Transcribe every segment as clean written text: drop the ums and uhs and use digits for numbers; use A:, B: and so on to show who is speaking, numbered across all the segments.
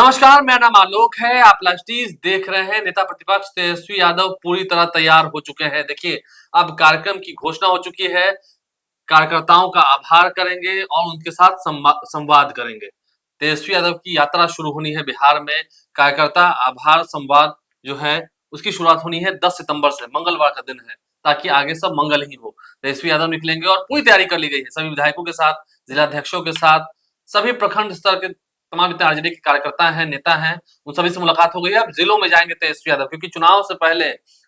A: नमस्कार, मेरा नाम आलोक है। आप लास्टीज देख रहे हैं। नेता प्रतिपक्ष तेजस्वी यादव पूरी तरह तैयार हो चुके हैं। देखिए, अब कार्यक्रम की घोषणा हो चुकी है। कार्यकर्ताओं का आभार करेंगे और उनके साथ संवाद करेंगे। तेजस्वी यादव की यात्रा शुरू होनी है बिहार में। कार्यकर्ता आभार संवाद जो है उसकी शुरुआत होनी है 10 सितंबर से, मंगलवार का दिन है, ताकि आगे सब मंगल ही हो। तेजस्वी यादव निकलेंगे और पूरी तैयारी कर ली गई है सभी विधायकों के साथ, जिलाध्यक्षों के साथ, सभी प्रखंड स्तर के तमाम इतने आरजेडी के कार्यकर्ता हैं, नेता हैं, उन सभी से मुलाकात हो गई है। अब जिलों में जाएंगे तेजस्वी यादव, क्योंकि चुनाव से पहले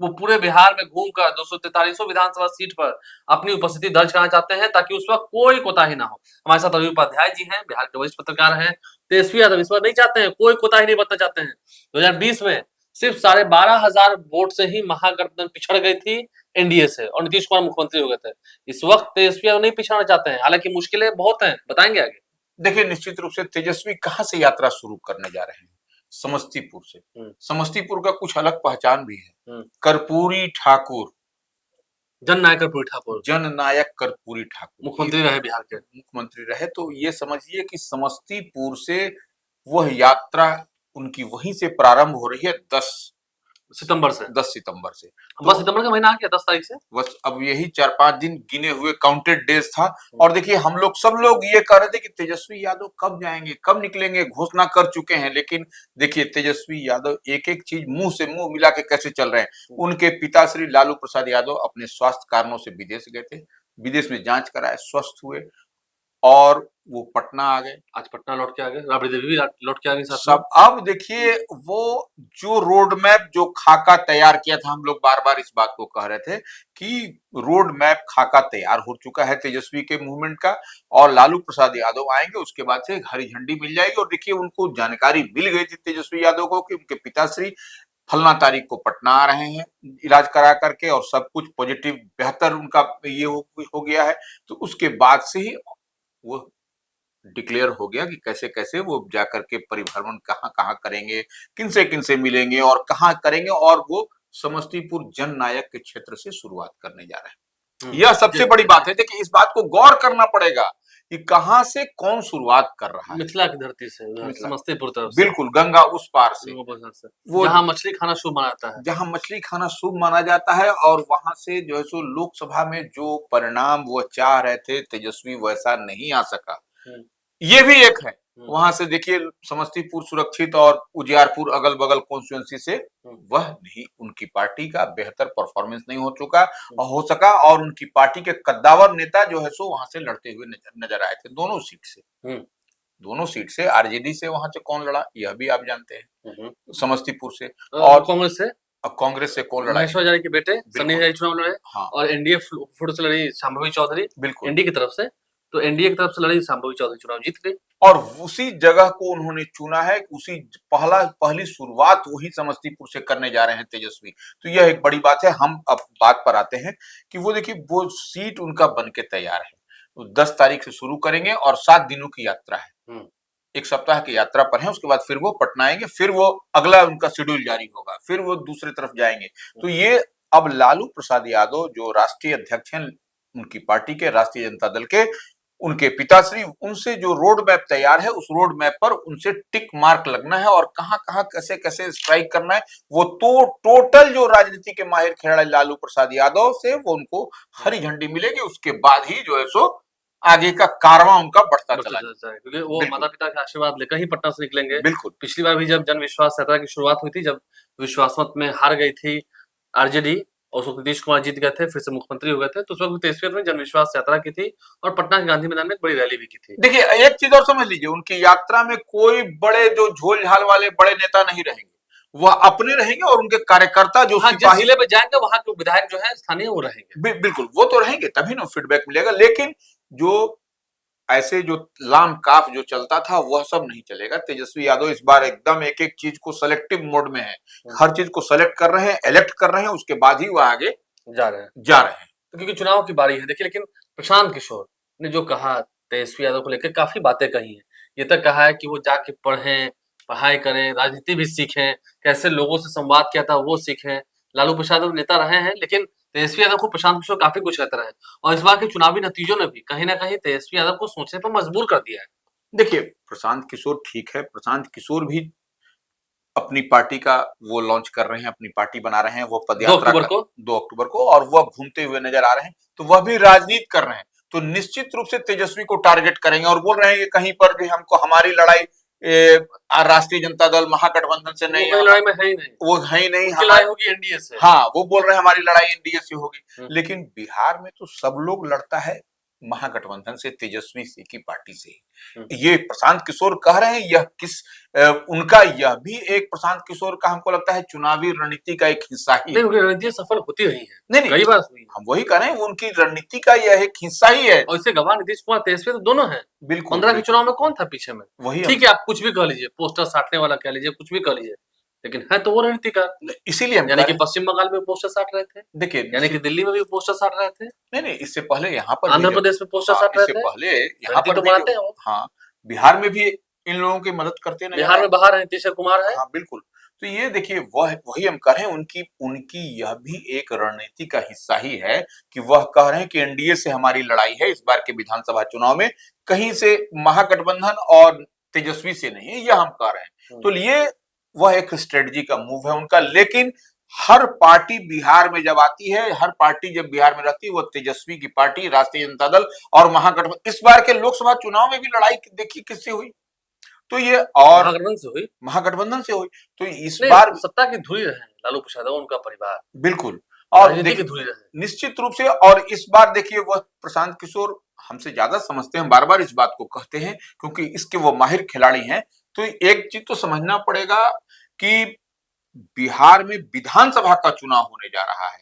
A: वो पूरे बिहार में घूमकर 243 विधानसभा सीट पर अपनी उपस्थिति दर्ज कराना चाहते हैं, ताकि उस वक्त कोई कोताही ना हो। हमारे साथ रवि उपाध्याय जी हैं, बिहार के वरिष्ठ पत्रकार हैं। तेजस्वी यादव इस बार नहीं चाहते हैं, कोई कोताही नहीं बरतना चाहते हैं। 2020 में सिर्फ 12,500 वोट से ही महागठबंधन पिछड़ गई थी एनडीए से और नीतीश कुमार मुख्यमंत्री हो गए थे। इस वक्त तेजस्वी यादव नहीं पिछड़ना चाहते हैं, हालांकि मुश्किलें बहुत हैं, बताएंगे आगे।
B: देखिए, निश्चित रूप से तेजस्वी कहां से यात्रा शुरू करने जा रहे हैं? समस्तीपुर से। समस्तीपुर का कुछ अलग पहचान भी है। कर्पूरी ठाकुर,
A: जननायक कर्पूरी ठाकुर,
B: जननायक कर्पूरी ठाकुर
A: मुख्यमंत्री रहे बिहार के।
B: मुख्यमंत्री रहे, तो ये समझिए कि समस्तीपुर से वह यात्रा उनकी वहीं से प्रारंभ हो रही है 10
A: सितंबर से।
B: 10 सितंबर से।
A: बस सितंबर का महीना आ गया 10 तारीख से।
B: बस अब यही 4-5 दिन गिने हुए काउंटेड डेज था। और देखिए, हम लोग सब लोग ये कह रहे थे कि तेजस्वी यादव कब जाएंगे, कब निकलेंगे, घोषणा कर चुके हैं। लेकिन देखिए, तेजस्वी यादव एक एक चीज मुंह से मुंह मिला के कैसे चल रहे हैं। उनके पिता श्री लालू प्रसाद यादव अपने स्वास्थ्य कारणों से विदेश गए थे, विदेश में जांच कराए, स्वस्थ हुए और वो पटना आ गए।
A: आज पटना लौट के आ गए, राबड़ी देवी भी लौट के आ गई साथ में।
B: सब अब देखिए, वो जो रोड मैप, जो खाका तैयार किया था, हम लोग बार बार इस बात को कह रहे थे कि रोड मैप खाका तैयार हो चुका है तेजस्वी के मूवमेंट का, और लालू प्रसाद यादव आएंगे, उसके बाद से हरी झंडी मिल जाएगी। और देखिए, उनको जानकारी मिल गई थी तेजस्वी यादव को कि उनके पिताश्री फलना तारीख को पटना आ रहे हैं इलाज करा करके, और सब कुछ पॉजिटिव बेहतर उनका ये हो गया है। तो उसके बाद से ही वो डिक्लेयर हो गया कि कैसे कैसे वो जाकर के परिभ्रमण कहाँ कहाँ करेंगे, किनसे मिलेंगे और कहाँ करेंगे, और वो समस्तीपुर जननायक के क्षेत्र से शुरुआत करने जा रहे हैं। यह सबसे बड़ी बात है। देखिए, इस बात को गौर करना पड़ेगा कि कहां से कौन शुरुआत कर रहा है।
A: मिथिला की धरती से, समस्तीपुर तरफ से,
B: बिल्कुल, गंगा उस पार से,
A: वो जहां मछली खाना शुभ माना जाता है,
B: जहां मछली खाना शुभ माना जाता है। और वहां से जो है सो लोकसभा में जो परिणाम वो चाह रहे थे, तेजस्वी वैसा नहीं आ सका, ये भी एक है। वहां से देखिए, समस्तीपुर सुरक्षित और उजियारपुर अगल बगल कॉन्स्टिट्यूएंसी से वह नहीं, उनकी पार्टी का बेहतर परफॉर्मेंस नहीं हो सका, और उनकी पार्टी के कद्दावर नेता जो है सो वहां से लड़ते हुए नजर आए थे दोनों सीट से। आरजेडी से वहां से कौन लड़ा, यह भी आप जानते हैं, समस्तीपुर से। और कांग्रेस से कौन लड़ा?
A: महेश्वर के बेटे सनी चुनाव लड़े।
B: हाँ।
A: और एनडीए फुट से लड़ी शांभवी चौधरी,
B: बिल्कुल,
A: एनडीए की तरफ से। तो एनडीए की तरफ से लड़ी शांभवी चौधरी, चुनाव जीत गई।
B: और उसी जगह को उन्होंने चुना है, उसी पहली शुरुआत वही समस्तीपुर से करने जा रहे हैं तेजस्वी। तो यह एक बड़ी बात है। हम अब बात पर आते हैं कि वो देखिए, वो सीट उनका बन के तैयार है। तो 10 तारीख से शुरू करेंगे और 7 दिनों की यात्रा है। एक सप्ताह की यात्रा पर है, उसके बाद फिर वो पटना आएंगे, फिर वो अगला उनका शेड्यूल जारी होगा, फिर वो दूसरी तरफ जाएंगे। तो ये अब लालू प्रसाद यादव जो राष्ट्रीय अध्यक्ष हैं उनकी पार्टी के, राष्ट्रीय जनता दल के, उनके पिताश्री, उनसे जो रोड मैप तैयार है, उस रोड मैप पर उनसे टिक मार्क लगना है और कहां कहां कैसे कैसे स्ट्राइक करना है। वो तो टोटल जो राजनीति के माहिर खिलाड़ी लालू प्रसाद यादव से वो उनको हरी झंडी मिलेगी, उसके बाद ही जो है सो आगे का कारवां उनका बढ़ता चला
A: जाए, क्योंकि वो माता पिता का आशीर्वाद लेकर ही पटना से निकलेंगे।
B: बिल्कुल।
A: पिछली बार भी जब जन विश्वास यात्रा की शुरुआत हुई थी, जब विश्वास मत में हार गई थी आरजेडी और नीतीश कुमार जीत गए थे, फिर से मुख्यमंत्री हो गए थे, तो उस वक्त तेजस्वी ने जन विश्वास यात्रा की थी और पटना के गांधी मैदान में एक बड़ी रैली भी की थी।
B: देखिए, एक चीज और समझ लीजिए, उनकी यात्रा में कोई बड़े जो झोल झाल वाले बड़े नेता नहीं रहेंगे, वह अपने रहेंगे और उनके कार्यकर्ता जो
A: सिपाही जिले में जाएंगे वहां के विधायक जो है स्थानीय वो रहेंगे।
B: बिल्कुल, वो तो रहेंगे, तभी ना फीडबैक मिलेगा। लेकिन जो ऐसे जो लाम काफ जो चलता था वह सब नहीं चलेगा। तेजस्वी यादव इस बार एकदम एक एक चीज को सेलेक्टिव मोड में है, हर चीज को सेलेक्ट कर रहे हैं, इलेक्ट कर रहे हैं, उसके बाद ही वह आगे जा रहे हैं।
A: तो क्योंकि चुनाव की बारी है। देखिए, लेकिन प्रशांत किशोर ने जो कहा तेजस्वी यादव को लेकर, काफी बातें कही हैं। ये तक कहा है कि वो जाके पढ़ें, पढ़ाई करें, राजनीति भी सीखें, कैसे लोगों से संवाद किया था वो सीखें। लालू प्रसाद नेता रहे हैं, लेकिन तेजस्वी यादव को प्रशांत किशोर काफी कुछ कहते रहे, और इस बार के चुनावी नतीजों ने भी कहीं ना कहीं तेजस्वी यादव को सोचने पर मजबूर कर दिया है।
B: देखिए, प्रशांत किशोर ठीक है, प्रशांत किशोर भी अपनी पार्टी का वो लॉन्च कर रहे हैं, अपनी पार्टी बना रहे हैं, वो
A: 2
B: पदयात्रा
A: अक्टूबर
B: का
A: को
B: 2 अक्टूबर को, और वह घूमते हुए नजर आ रहे हैं, तो वह भी राजनीति कर रहे हैं। तो निश्चित रूप से तेजस्वी को टारगेट करेंगे और बोल रहे हैं कि कहीं पर भी हमको हमारी लड़ाई राष्ट्रीय जनता दल महागठबंधन से
A: वो
B: नहीं
A: कहीं
B: है,
A: लड़ाई में है ही नहीं,
B: वो है ही नहीं
A: उनकी
B: हमारी।
A: लड़ाई होगी एनडीए से।
B: हाँ, वो बोल रहे हैं हमारी लड़ाई एनडीए से होगी,
A: हम्म,
B: लेकिन बिहार में तो सब लोग लड़ता है महागठबंधन से, तेजस्वी से की पार्टी से।
A: हम्म।
B: ये प्रशांत किशोर कह रहे हैं, यह उनका यह भी एक प्रशांत किशोर का हमको लगता है चुनावी रणनीति का एक हिस्सा ही
A: नहीं,
B: है।
A: उनकी रणनीति सफल होती रही है,
B: नहीं नहीं,
A: कई बार हुई है।
B: हम वही कह रहे हैं, वो उनकी रणनीति का यह एक हिस्सा ही है।
A: और इससे गवाह नीतीश कुमार तेजस्वी तो दोनों हैं।
B: बिल्कुल
A: 15 के
B: बिल्कुल,
A: चुनाव में कौन था पीछे में?
B: वही हम
A: ठीक है, आप कुछ भी कह लीजिए, पोस्टर साटने वाला कह लीजिए, कुछ भी कह लीजिए, लेकिन है तो वो रणनीतिकार।
B: इसीलिए हम
A: यानी
B: कह
A: कि
B: रहे हैं।
A: पश्चिम बंगाल में पोस्टर साट रहे थे,
B: देखिए
A: यानी कि दिल्ली में भी पोस्टर साट रहे थे,
B: नहीं नहीं, इससे पहले यहाँ पर भी
A: आंध्र
B: जब,
A: प्रदेश में पोस्टर
B: हाँ,
A: साट रहे
B: इससे
A: थे,
B: पहले यहाँ
A: रणनीति
B: पर
A: तो
B: भी
A: बनाते
B: जो,
A: हैं वो।
B: हाँ, बिहार में भी इन लोगों की मदद करते नजर
A: बिहार
B: आए।
A: में बाहर है, नीतीश कुमार है।
B: हाँ बिल्कुल। तो ये देखिए, वह वही हम कह रहे हैं, उनकी उनकी यह भी एक रणनीति का हिस्सा ही है कि वह कह रहे हैं कि एनडीए से हमारी लड़ाई है इस बार के विधानसभा चुनाव में, कहीं से महागठबंधन और तेजस्वी से नहीं है, यह हम कह रहे हैं। तो ये वह एक स्ट्रेटजी का मूव है उनका, लेकिन हर पार्टी बिहार में जब आती है, हर पार्टी जब बिहार में रहती है, वो तेजस्वी की पार्टी, राष्ट्रीय जनता दल और महागठबंधन, इस बार के लोकसभा चुनाव में भी लड़ाई देखिए किससे हुई, तो ये और
A: महागठबंधन से हुई।
B: महागठबंधन से हुई। तो इस
A: नहीं,
B: बार
A: सत्ता की धुरी रहे लालू प्रसाद और उनका परिवार,
B: बिल्कुल, और
A: राजनीति की
B: देखिए
A: धुरी रहे।
B: निश्चित रूप से, और इस बार देखिए वह प्रशांत किशोर हमसे ज्यादा समझते हैं, बार बार इस बात को कहते हैं, क्योंकि इसके वो माहिर खिलाड़ी हैं। तो एक चीज तो समझना पड़ेगा कि बिहार में विधानसभा का चुनाव होने जा रहा है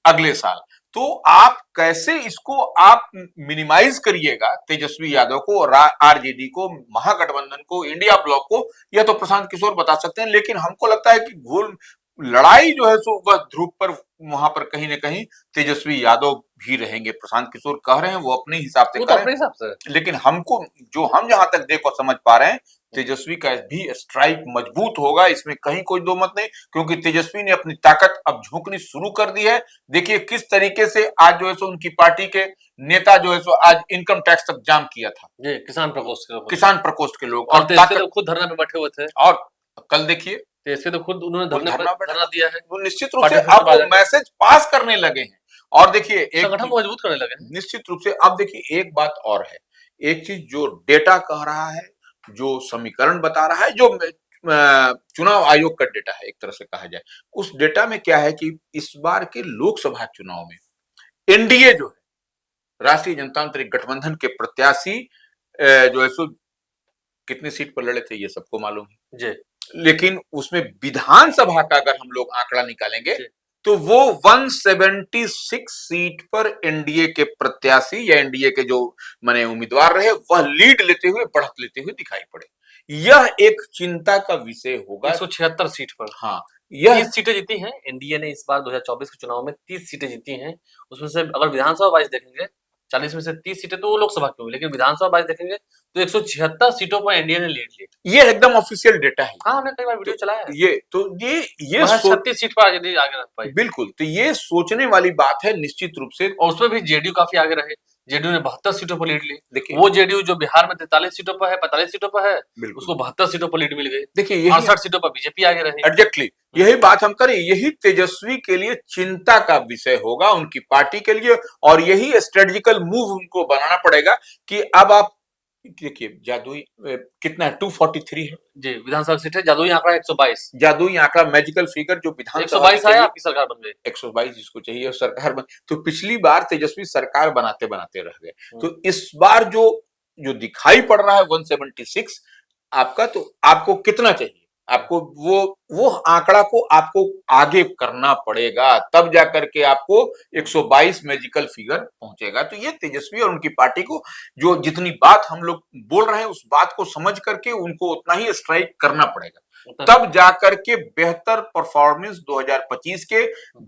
B: अगले साल। तो आप कैसे इसको आप मिनिमाइज करिएगा, तेजस्वी यादव को, आरजेडी को, महागठबंधन को, इंडिया ब्लॉक को, यह तो प्रशांत किशोर बता सकते हैं, लेकिन हमको लगता है कि घोल लड़ाई जो है सो वह ध्रुव पर, वहां पर कहीं ना कहीं तेजस्वी यादव भी रहेंगे। प्रशांत किशोर कह रहे हैं, वो अपने हिसाब से
A: वो
B: कह
A: तो
B: रहे
A: अपने
B: हैं,
A: हिसाब से,
B: लेकिन हमको, जो हम जहां तक देख और समझ पा रहे हैं, तेजस्वी का भी स्ट्राइक मजबूत होगा, इसमें कहीं कोई दो मत नहीं, क्योंकि तेजस्वी ने अपनी ताकत अब झोंकनी शुरू कर दी है। देखिए किस तरीके से आज जो है सो उनकी पार्टी के नेता जो है सो आज इनकम टैक्स तक जाम किया था,
A: ये किसान प्रकोष्ठ के ऊपर।
B: किसान प्रकोष्ठ के लोग,
A: और
B: और
A: तेजस्वी तो खुद धरने पे बैठे हुए थे,
B: और कल देखिए
A: तेजस्वी तो खुद उन्होंने
B: वो
A: धरने पे
B: धरना
A: धरना दिया है,
B: वो निश्चित रूप
A: पार्टी
B: से
A: ऑफिस
B: अब
A: के
B: वो
A: बाहर
B: मैसेज पास करने लगे हैं। और देखिए एक
A: संगठन को मजबूत करने लगे हैं।
B: निश्चित रूप से अब देखिए एक बात और है, एक चीज जो डेटा कह रहा है, जो समीकरण बता रहा है, जो चुनाव आयोग का डेटा है एक तरह से कहा जाए, उस डेटा में क्या है कि इस बार के लोकसभा चुनाव में एनडीए जो है, राष्ट्रीय जनतांत्रिक गठबंधन के प्रत्याशी जो है सो कितनी सीट पर लड़े थे ये सबको मालूम है
A: जी,
B: लेकिन उसमें विधानसभा का अगर हम लोग आंकड़ा निकालेंगे
A: जी।
B: तो वो 176 सीट पर एनडीए के प्रत्याशी या एनडीए के जो माने उम्मीदवार रहे, वह लीड लेते हुए, बढ़त लेते हुए दिखाई पड़े। यह एक चिंता का विषय होगा।
A: 176 सीट पर,
B: हाँ, यह
A: 30 सीटें जीती हैं एनडीए ने इस बार 2024 के चुनाव में, 30 सीटें जीती हैं। उसमें से अगर विधानसभा वाइज देखेंगे, 40 में से 30 सीटें तो वो लोकसभा की होंगी, लेकिन विधानसभा वाइज देखेंगे तो 176 सीटों पर एनडीए ने लीड ली।
B: ये एकदम ऑफिशियल डेटा है।
A: हाँ, हमने कई बार वीडियो चलाया है।
B: ये
A: महज 36 सीट पर आगे रह पाई।
B: बिल्कुल, तो ये सोचने वाली बात है निश्चित रूप से।
A: और उसमें भी जेडीयू काफी आगे रहे, जेडीयू ने 72 सीटों पर लीड ली।
B: देखिए
A: वो जेडीयू जो बिहार में 43 सीटों पर है, 45 सीटों पर है,
B: बिल्कुल,
A: उसको 72 सीटों पर लीड मिल गई।
B: देखिए
A: 68 सीटों पर बीजेपी आगे रही।
B: एग्जैक्टली यही बात हम करें, यही तेजस्वी के लिए चिंता का विषय होगा, उनकी पार्टी के लिए, और यही स्ट्रेटेजिकल मूव उनको बनाना पड़ेगा कि अब आप देखिए जादुई कितना है, 243 है
A: जी, विधानसभा सीट है, जादुई आंकड़ा 122,
B: जादुई आंकड़ा, मैजिकल फिगर जो विधानसभा
A: 122 आया, आपकी सरकार बन गई।
B: 122 जिसको चाहिए और सरकार बन, तो पिछली बार तेजस्वी सरकार बनाते बनाते रह गए, तो इस बार जो जो दिखाई पड़ रहा है 176 आपका, तो आपको कितना चाहिए, आपको वो आंकड़ा को आपको आगे करना पड़ेगा, तब जाकर के आपको 122 मैजिकल फिगर पहुंचेगा। तो ये तेजस्वी और उनकी पार्टी को जो जितनी बात हम लोग बोल रहे हैं उस बात को समझ करके उनको उतना ही स्ट्राइक करना पड़ेगा, तब जाकर के बेहतर परफॉर्मेंस 2025 के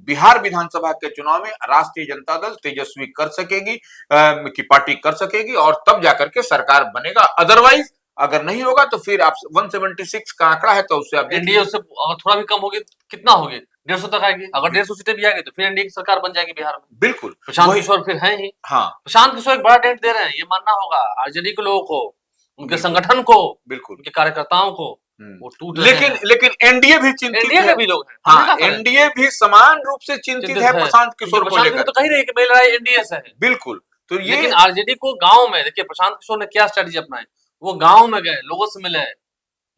B: बिहार विधानसभा के चुनाव में राष्ट्रीय जनता दल तेजस्वी कर सकेगी, की पार्टी कर सकेगी, और तब जाकर के सरकार बनेगा। अदरवाइज अगर नहीं होगा तो फिर आप 176 का आंकड़ा है तो उससे आप
A: एनडीए उससे अगर थोड़ा भी कम होगी, कितना होगी, 150 तक आएगी। अगर 150 सीटें भी आ गई तो फिर एनडीए की सरकार बन जाएगी बिहार में।
B: बिल्कुल,
A: प्रशांत किशोर फिर हैं ही।
B: हाँ,
A: प्रशांत किशोर एक बड़ा टेंट दे रहे हैं, ये मानना होगा आरजेडी के लोगों को, उनके संगठन को,
B: बिल्कुल,
A: उनके कार्यकर्ताओं को, वो टूट रहे
B: लेकिन
A: हैं।
B: लेकिन एनडीए भी चिंतित
A: एनडीए
B: है।
A: के भी लोग हैं, हमने
B: हाँ,
A: कहा था
B: एनडीए भी समान रूप से चिंतित
A: चिंतित
B: है
A: है,
B: प्रशांत
A: क्योंकि
B: किशोर को
A: प्रशांत किशोर
B: लेकर।
A: तो कह रहे हैं कि मेरी लड़ाई एनडीए से है।
B: बिल्कुल, तो ये
A: लेकिन आरजेडी को गांव में देखिए प्रशांत किशोर ने क्या स्ट्रेटजी अपनाई, वो गांव में गए, लोगों से मिले,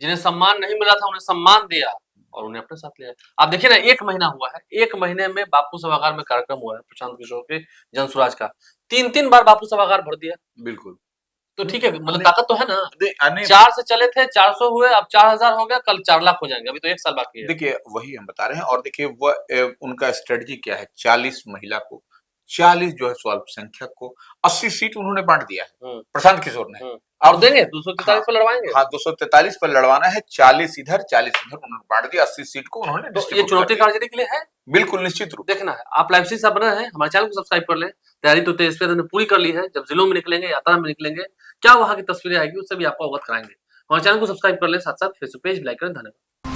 A: जिन्हें सम्मान नहीं मिला था उन्हें सम्मान दिया और उन्हें अपने साथ लिया। आप देखिए ना 1 महीना हुआ है, 1 महीने में बापू सभागार में कार्यक्रम हुआ है प्रशांत किशोर के जनसुराज का, 3-3 बार बापू सभागार भर दिया।
B: बिल्कुल।
A: तो ठीक है, मतलब ताकत तो है ना।
B: नहीं,
A: 4 से चले थे, 400 हुए, अब 4000 हो गया, कल 4 लाख हो जाएंगे, अभी तो 1 साल बाकी है।
B: देखिए वही हम बता रहे हैं। और देखिए वह उनका स्ट्रेटजी क्या है, 40 महिला को, 40 जो है अल्पसंख्यक को, 80 सीट उन्होंने बांट दिया है प्रशांत किशोर ने।
A: और देंगे 243 पर लड़वाएंगे।
B: हाँ, 243 पर लड़वाना है, 40 इधर 40 इधर उन्होंने बांट दिया, 80 सीट को उन्होंने
A: तो ये चुनौती आरजेडी के लिए है,
B: बिल्कुल निश्चित रूप
A: देखना है। आप लाइव से बना है, हमारे चैनल को सब्सक्राइब कर लें। तैयारी तो तेज ने पूरी कर ली है, जब जिलों में निकलेंगे, यात्रा में निकलेंगे, क्या वहां की तस्वीरें आएगी उससे भी आपको अवगत कराएंगे। हमारे चैनल को सब्सक्राइब कर लें, साथ साथ फेसबुक पेज लाइक करें। धन्यवाद।